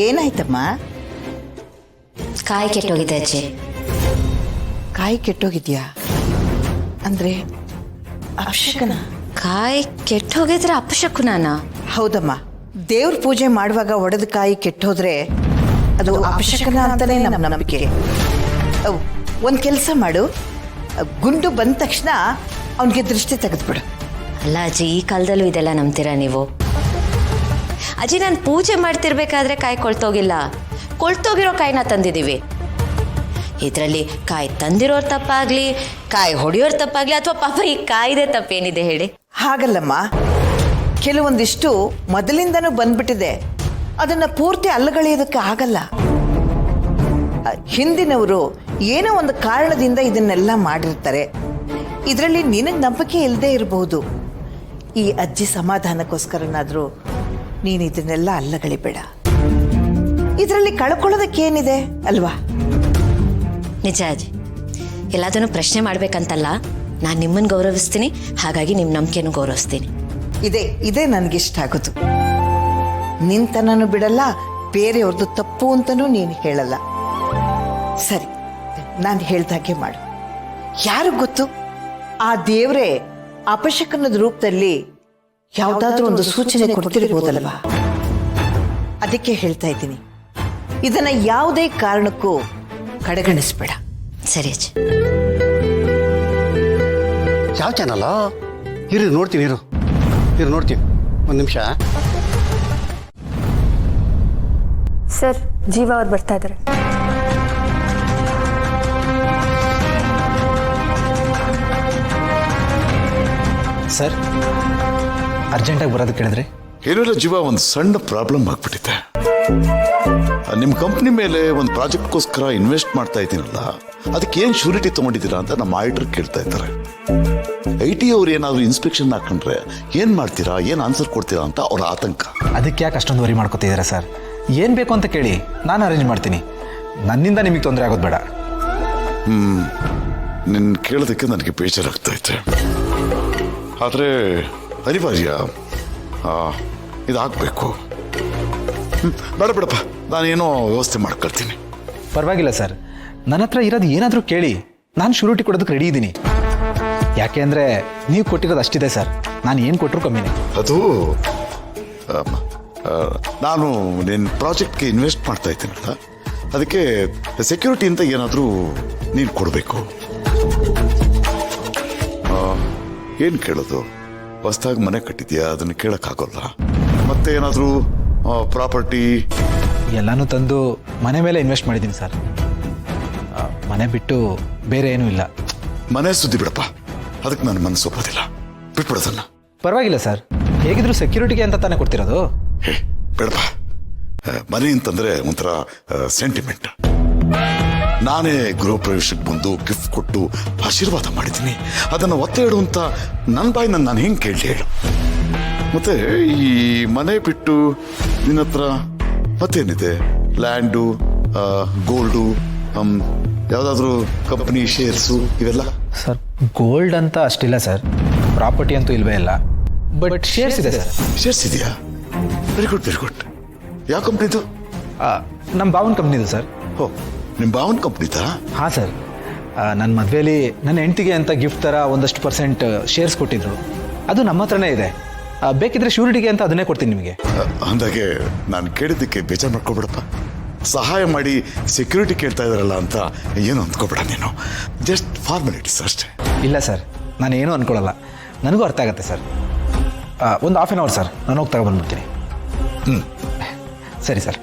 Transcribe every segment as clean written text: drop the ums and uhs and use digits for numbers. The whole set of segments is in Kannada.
ಏನಾಯ್ತಮ್ಮ? ಕಾಯಿ ಕೆಟ್ಟೋಗಿದೆ ಅಜ್ಜಿ. ಕಾಯಿ ಕೆಟ್ಟೋಗಿದ್ಯಾ ಅಂದ್ರೆ ಅಪಶಕನ? ಕಾಯಿ ಕೆಟ್ಟೋಗಿದ್ರೆ ಅಪಶಕುನಾನ? ಹೌದಮ್ಮ, ದೇವ್ರ ಪೂಜೆ ಮಾಡುವಾಗ ಒಡೆದ ಕಾಯಿ ಕೆಟ್ಟೋದ್ರೆ ಅದು ಅಪಶಕನ ಅಂತಾನೆ ನಮ್ಮ ನಂಬಿಕೆ. ಒಂದು ಕೆಲಸ ಮಾಡು, ಗುಂಡು ಬಂದ ತಕ್ಷಣ ಅವನಿಗೆ ದೃಷ್ಟಿ ತೆಗೆದ್ಬಿಡು. ಅಲ್ಲ ಅಜ್ಜಿ, ಈ ಕಾಲದಲ್ಲೂ ಇದೆಲ್ಲ ನಂಬ್ತೀರಾ ನೀವು? ಅಜ್ಜಿ, ನಾನು ಪೂಜೆ ಮಾಡ್ತಿರ್ಬೇಕಾದ್ರೆ ಕಾಯಿ ಕೊಳ್ತೋಗಿಲ್ಲ, ಕೊಳ್ತೋಗಿರೋ ಕಾಯಿನ ತಂದಿದ್ದೀವಿ. ಇದರಲ್ಲಿ ಕಾಯಿ ತಂದಿರೋರು ತಪ್ಪಾಗ್ಲಿ, ಕಾಯಿ ಹೊಡೆಯೋರು ತಪ್ಪಾಗ್ಲಿ, ಅಥವಾ ಪಾಪ ಈ ಕಾಯಿದೆ ತಪ್ಪೇನಿದೆ ಹೇಳಿ? ಹಾಗಲ್ಲಮ್ಮ, ಕೆಲವೊಂದಿಷ್ಟು ಮೊದಲಿಂದನೂ ಬಂದ್ಬಿಟ್ಟಿದೆ, ಅದನ್ನ ಪೂರ್ತಿ ಅಲ್ಲಗಳೆಯೋದಕ್ಕೆ ಆಗಲ್ಲ. ಹಿಂದಿನವರು ಏನೋ ಒಂದು ಕಾರಣದಿಂದ ಇದನ್ನೆಲ್ಲ ಮಾಡಿರ್ತಾರೆ. ಇದರಲ್ಲಿ ನಿನಗೆ ನಂಬಿಕೆ ಇಲ್ಲದೆ ಇರಬಹುದು. ಈ ಅಜ್ಜಿ ಸಮಾಧಾನಕ್ಕೋಸ್ಕರನಾದ್ರೂ ನೀನು ಇದನ್ನೆಲ್ಲ ಅಲ್ಲಗಳಿಬೇಡ. ಇದರಲ್ಲಿ ಕಳ್ಕೊಳ್ಳೋದಕ್ಕೇನಿದೆ ಅಲ್ವಾ? ನಿಜ ಅಜ್ಜಿ, ಎಲ್ಲದನ್ನು ಪ್ರಶ್ನೆ ಮಾಡ್ಬೇಕಂತಲ್ಲ, ನಾನು ನಿಮ್ಮನ್ನು ಗೌರವಿಸ್ತೀನಿ, ಹಾಗಾಗಿ ನಿಮ್ಮ ನಂಬಿಕೆನೂ ಗೌರವಿಸ್ತೀನಿ. ಇದೇ ನನಗಿಷ್ಟ ಆಗೋದು. ನಿಂತನೂ ಬಿಡಲ್ಲ, ಬೇರೆಯವ್ರದ್ದು ತಪ್ಪು ಅಂತನೂ ನೀನು ಹೇಳಲ್ಲ. ಸರಿ, ನಾನು ಹೇಳ್ದಾಗೆ ಮಾಡು. ಯಾರು ಗೊತ್ತು, ಆ ದೇವರೇ ಅಪಶಕನದ ರೂಪದಲ್ಲಿ ಯಾವುದಾದ್ರೂ ಒಂದು ಸೂಚನೆ ಕೊಡ್ತಿರ್ಬೋದಲ್ವಾ? ಅದಕ್ಕೆ ಹೇಳ್ತಾ ಇದ್ದೀನಿ, ಇದನ್ನ ಯಾವುದೇ ಕಾರಣಕ್ಕೂ ಕಡೆಗಣಿಸ್ಬೇಡ. ಸರಿ ಅಜ್ಜಿ. ಯಾವ ಚಾನಲ್ಲ? ಇರು ನೋಡ್ತೀನಿ, ಇರು ನೋಡ್ತೀನಿ, ಒಂದು ನಿಮಿಷ. ಸರ್, ಜೀವ ಅವ್ರು ಬರ್ತಾ ಇದ್ದಾರೆ. ಸರ್, ಅರ್ಜೆಂಟಾಗಿ ಬರೋದಕ್ಕೆ ಕೇಳಿದ್ರಿ? ಏನಿಲ್ಲ ಜೀವ, ಒಂದು ಸಣ್ಣ ಪ್ರಾಬ್ಲಮ್ ಆಗ್ಬಿಟ್ಟಿದೆ. ನಿಮ್ಮ ಕಂಪ್ನಿ ಮೇಲೆ ಒಂದು ಪ್ರಾಜೆಕ್ಟ್ಗೋಸ್ಕರ ಇನ್ವೆಸ್ಟ್ ಮಾಡ್ತಾ ಇದ್ದೀನಲ್ಲ, ಅದಕ್ಕೆ ಏನು ಶ್ಯೂರಿಟಿ ತೊಗೊಂಡಿದ್ದೀರಾ ಅಂತ ನಮ್ಮ ಆಡಿಟರ್ ಕೇಳ್ತಾ ಇದ್ದಾರೆ. IT ಅವ್ರು ಏನಾದರೂ ಇನ್ಸ್ಪೆಕ್ಷನ್ ಹಾಕೊಂಡ್ರೆ ಏನು ಮಾಡ್ತೀರಾ, ಏನು ಆನ್ಸರ್ ಕೊಡ್ತೀರಾ ಅಂತ ಅವ್ರ ಆತಂಕ. ಅದಕ್ಕೆ ಯಾಕೆ ಅಷ್ಟೊಂದು ವರಿ ಮಾಡ್ಕೊತಿದ್ದೀರಾ ಸರ್? ಏನು ಬೇಕು ಅಂತ ಕೇಳಿ, ನಾನು ಅರೇಂಜ್ ಮಾಡ್ತೀನಿ. ನನ್ನಿಂದ ನಿಮಗೆ ತೊಂದರೆ ಆಗೋದು ಬೇಡ. ನಿನ್ನ ಕೇಳೋದಕ್ಕೆ ನನಗೆ ಬೇಜಾರಾಗ್ತಾ ಇದೆ, ಆದರೆ ಅನಿವಾರ್ಯ, ಇದಾಗಬೇಕು. ಬೇಡ ಬಿಡಪ್ಪ, ನಾನೇನೋ ವ್ಯವಸ್ಥೆ ಮಾಡ್ಕೊಳ್ತೀನಿ. ಪರವಾಗಿಲ್ಲ ಸರ್, ನನ್ನ ಹತ್ರ ಇರೋದು ಏನಾದರೂ ಕೇಳಿ, ನಾನು ಶ್ಯೂರಿಟಿ ಕೊಡೋದಕ್ಕೆ ರೆಡಿ ಇದ್ದೀನಿ. ಯಾಕೆ ಅಂದರೆ ನೀವು ಕೊಟ್ಟಿರೋದು ಅಷ್ಟಿದೆ ಸರ್, ನಾನು ಏನು ಕೊಟ್ಟರು ಕಮ್ಮಿನೇ. ಅದು ನಾನು ನಿನ್ನ ಪ್ರಾಜೆಕ್ಟ್ಗೆ ಇನ್ವೆಸ್ಟ್ ಮಾಡ್ತಾ ಇದ್ದೀನಲ್ಲ, ಅದಕ್ಕೆ ಸೆಕ್ಯೂರಿಟಿ ಅಂತ ಏನಾದರೂ ನೀನು ಕೊಡಬೇಕು. ಏನು ಕೇಳೋದು? ಹೊಸ್ದಾಗಿ ಮನೆ ಕಟ್ಟಿದ್ಯಾ, ಅದನ್ನು ಕೇಳೋಕ್ಕಾಗೋಲ್ಲ. ಮತ್ತೆ ಏನಾದರೂ ಪ್ರಾಪರ್ಟಿ ಎಲ್ಲನೂ ತಂದು ಮನೆ ಮೇಲೆ ಇನ್ವೆಸ್ಟ್ ಮಾಡಿದ್ದೀನಿ ಸರ್. ಮನೆ ಬಿಟ್ಟು ಬೇರೆ ಏನೂ ಇಲ್ಲ. ಮನೆ ಸುದ್ದಿ ಬಿಡಪ್ಪ, ಅದಕ್ಕೆ ನನ್ನ ಮನಸ್ಸು ಒಪ್ಪೋದಿಲ್ಲ, ಬಿಟ್ಬಿಡೋದನ್ನ. ಪರವಾಗಿಲ್ಲ ಸರ್, ಹೇಗಿದ್ರು ಸೆಕ್ಯೂರಿಟಿಗೆ ಅಂತ ತಾನೇ ಕೊಡ್ತಿರೋದು. ಬೇಡಪ್ಪ, ಮನೆ ಅಂತಂದ್ರೆ ಒಂಥರ ಸೆಂಟಿಮೆಂಟ್. ನಾನೇ ಗೃಹ ಪ್ರವೇಶಕ್ಕೆ ಬಂದು ಗಿಫ್ಟ್ ಕೊಟ್ಟು ಆಶೀರ್ವಾದ ಮಾಡಿದ್ದೀನಿ, ಅದನ್ನು ಒತ್ತೆ ಇಡು ಅಂತ ನನ್ನ ಬಾಯಿನ ನಾನು ಹೆಂಗೆ ಕೇಳಲಿ ಹೇಳು? ಮತ್ತೆ ಈ ಮನೆ ಬಿಟ್ಟು ನಿನ್ನ ಹತ್ರ ಮತ್ತೇನಿದೆ? ಲ್ಯಾಂಡು, ಗೋಲ್ಡು, ಯಾವುದಾದ್ರೂ ಕಂಪನಿ ಶೇರ್ಸು, ಇವೆಲ್ಲ? ಸರ್, ಗೋಲ್ಡ್ ಅಂತ ಅಷ್ಟಿಲ್ಲ ಸರ್, ಪ್ರಾಪರ್ಟಿ ಅಂತೂ ಇಲ್ವೇ ಇಲ್ಲ, ಬಟ್ ಶೇರ್ಸ್ ಇದೆ ಸರ್. ಶೇರ್ಸ್ ಇದೆಯಾ? Very good, very good. ಯಾವ ಕಂಪ್ನಿದು? ನಮ್ಮ ಭಾವನ್ ಕಂಪ್ನಿದು ಸರ್. ಓ, ನಿಮ್ಮ ಭಾವನ್ ಕಂಪ್ನಿದಾ? ಹಾಂ ಸರ್, ನನ್ನ ಮದುವೆಯಲ್ಲಿ ನನ್ನ ಹೆಂಡತಿಗೆ ಅಂತ ಗಿಫ್ಟ್ ಥರ ಒಂದಷ್ಟು % ಶೇರ್ಸ್ ಕೊಟ್ಟಿದ್ರು, ಅದು ನಮ್ಮ ಹತ್ರನೇ ಇದೆ. ಬೇಕಿದ್ರೆ ಶ್ಯೂರಿಟಿಗೆ ಅಂತ ಅದನ್ನೇ ಕೊಡ್ತೀನಿ ನಿಮಗೆ. ಅಂದಾಗೆ ನಾನು ಕೇಳಿದ್ದಕ್ಕೆ ಬೇಜಾರು ಮಾಡ್ಕೊಬೇಡಪ್ಪ. ಸಹಾಯ ಮಾಡಿ ಸೆಕ್ಯೂರಿಟಿ ಕೇಳ್ತಾ ಇದ್ದಾರಲ್ಲ ಅಂತ ಏನು ಅಂದ್ಕೋಬೇಡ ನೀನು. ಜಸ್ಟ್ ಫಾರ್ಮಾಲಿಟೀಸ್ ಅಷ್ಟೇ. ಇಲ್ಲ ಸರ್, ನಾನು ಏನೂ ಅಂದ್ಕೊಳ್ಳಲ್ಲ, ನನಗೂ ಅರ್ಥ ಆಗುತ್ತೆ ಸರ್. ಒಂದು ½ ಅವರ್ ಸರ್, ನಾನು ಹೋಗಿ ತಗೊಬಂದ್ಬಿಡ್ತೀನಿ. ಸರಿ ಸರ್.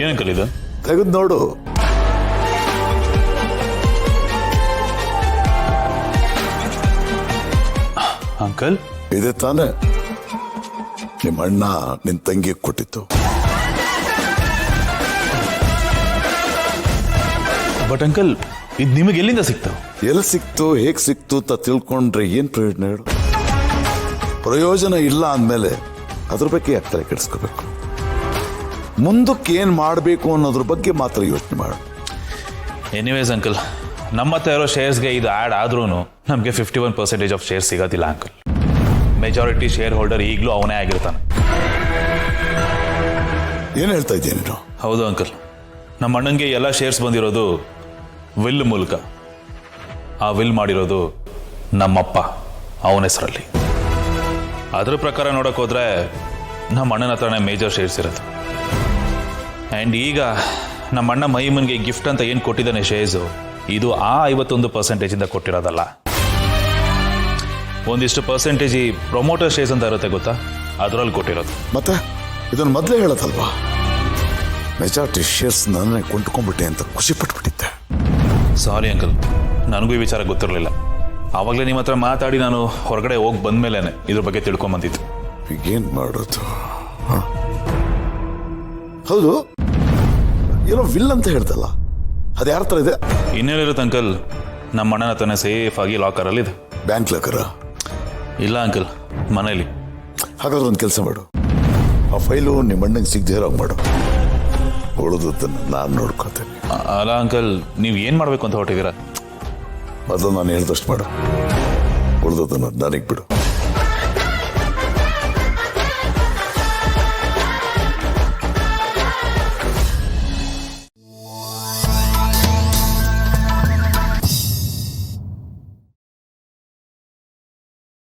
ಏನಂಕಲ್ ಇದು? ತೆಗೆದು ನೋಡು. ಅಂಕಲ್, ಇದೆ ತಾನೆ ನಿಮ್ಮ ಅಣ್ಣ ನಿನ್ನ ತಂಗಿ ಕೊಟ್ಟಿತ್ತು. ಬಟ್ ಅಂಕಲ್, ಇದು ನಿಮಗೆ ಎಲ್ಲಿಂದ ಸಿಕ್ತು? ಎಲ್ಲಿ ಸಿಕ್ತು, ಹೇಗೆ ಸಿಕ್ತು ಅಂತ ತಿಳ್ಕೊಂಡ್ರೆ ಏನು ಪ್ರಯೋಜನ ಹೇಳು? ಪ್ರಯೋಜನ ಇಲ್ಲ ಅಂದಮೇಲೆ ಅದ್ರ ಬಗ್ಗೆ ಯಾಕೆ ತಲೆ ಕೆಡಿಸ್ಕೋಬೇಕು? ಮುಂದಕ್ಕೆ ಏನು ಮಾಡಬೇಕು ಅನ್ನೋದ್ರ ಬಗ್ಗೆ ಮಾತ್ರ ಯೋಚನೆ ಮಾಡು. ಎನಿವೇಸ್ ಅಂಕಲ್, ನಮ್ಮ ಹತ್ರ ಇರೋ ಶೇರ್ಸ್ಗೆ ಇದು ಆ್ಯಡ್ ಆದ್ರೂ ನಮಗೆ 51% ಆಫ್ ಶೇರ್ ಸಿಗೋದಿಲ್ಲ ಅಂಕಲ್. ಮೆಜಾರಿಟಿ ಶೇರ್ ಹೋಲ್ಡರ್ ಈಗಲೂ ಅವನೇ ಆಗಿರ್ತಾನೆ. ಏನು ಹೇಳ್ತಾ ಇದ್ದೀನಿ ನೀನು? ಹೌದು ಅಂಕಲ್, ನಮ್ಮ ಅಣ್ಣಂಗೆ ಎಲ್ಲ ಶೇರ್ಸ್ ಬಂದಿರೋದು ವಿಲ್ ಮೂಲಕ. ಆ ವಿಲ್ ಮಾಡಿರೋದು ನಮ್ಮಪ್ಪ ಅವನ ಹೆಸರಲ್ಲಿ. ಅದ್ರ ಪ್ರಕಾರ ನೋಡಕ್ ಹೋದ್ರೆ ನಮ್ಮ ಅಣ್ಣನ ಹತ್ರನೇ ಮೇಜರ್ ಶೇರ್ಸ್ ಇರೋದು. ಆ್ಯಂಡ್ ಈಗ ನಮ್ಮ ಅಣ್ಣ ಮೈಮನ್ಗೆ ಗಿಫ್ಟ್ ಅಂತ ಏನು ಕೊಟ್ಟಿದ್ದಾನೆ ಶೇರ್ಸು, ಇದು ಆ 51% ಕೊಟ್ಟಿರೋದಲ್ಲ. ಒಂದಿಷ್ಟು ಪರ್ಸೆಂಟೇಜ್ ಈ ಪ್ರೊಮೋಟರ್ ಶೇರ್ಸ್ ಅಂತ ಇರುತ್ತೆ ಗೊತ್ತಾ, ಅದರಲ್ಲಿ ಕೊಟ್ಟಿರೋದು. ಮತ್ತೆ ಇದನ್ನು ಮೊದಲೇ ಹೇಳೋದಲ್ವಾ? ಮೆಜಾರಿಟಿ ಶೇರ್ಸ್ ನಾನೇ ಕೊಂಡ್ಕೊಂಡ್ಬಿಟ್ಟೆ ಅಂತ ಖುಷಿ ಪಟ್ಬಿಟ್ಟಿದ್ದೆ. ಸಾರಿ ಅಂಕಲ್, ನನಗೂ ಈ ವಿಚಾರ ಗೊತ್ತಿರಲಿಲ್ಲ. ಆವಾಗಲೇ ನಿಮ್ಮ ಹತ್ರ ಮಾತಾಡಿ ನಾನು ಹೊರಗಡೆ ಹೋಗಿ ಬಂದ್ಮೇಲೆ ಇದ್ರ ಬಗ್ಗೆ ತಿಳ್ಕೊಂಬಂದಿದ್ದು. ಈಗೇನು ಮಾಡೋದು? ಹ? ಹೌದು, ಏನೋ ವಿಲ್ ಅಂತ ಹೇಳ್ದಲ್ಲ, ಅದು ಯಾರ ಹತ್ರ ಇದೆ? ಇನ್ನೇನಿರುತ್ತೆ ಅಂಕಲ್, ನಮ್ಮ ಅಣ್ಣನ ಹತ್ರನೇ ಸೇಫ್ ಆಗಿ ಲಾಕರಲ್ಲಿ ಇದೆ. ಬ್ಯಾಂಕ್ ಲಾಕರ? ಇಲ್ಲ ಅಂಕಲ್, ಮನೇಲಿ. ಹಾಗಾದ್ರೆ ಒಂದು ಕೆಲಸ ಮಾಡು, ಆ ಫೈಲು ನಿಮ್ಮ ಅಣ್ಣಂಗೆ ಸಿಗದೆ ಇರೋ ಮಾಡು, ಉಳಿದದ್ದನ್ನು ನಾನು ನೋಡ್ಕೊತೇನೆ. ಅಲ್ಲ ಅಂಕಲ್, ನೀವು ಏನು ಮಾಡಬೇಕು ಅಂತ ಹೊರಟಿದ್ದೀರಾ? ಮೊದಲು ನಾನು ಹೇಳ್ದಷ್ಟು ಮಾಡು, ಉಳಿದದ್ದನ್ನು ನನಗೆ ಬಿಡು.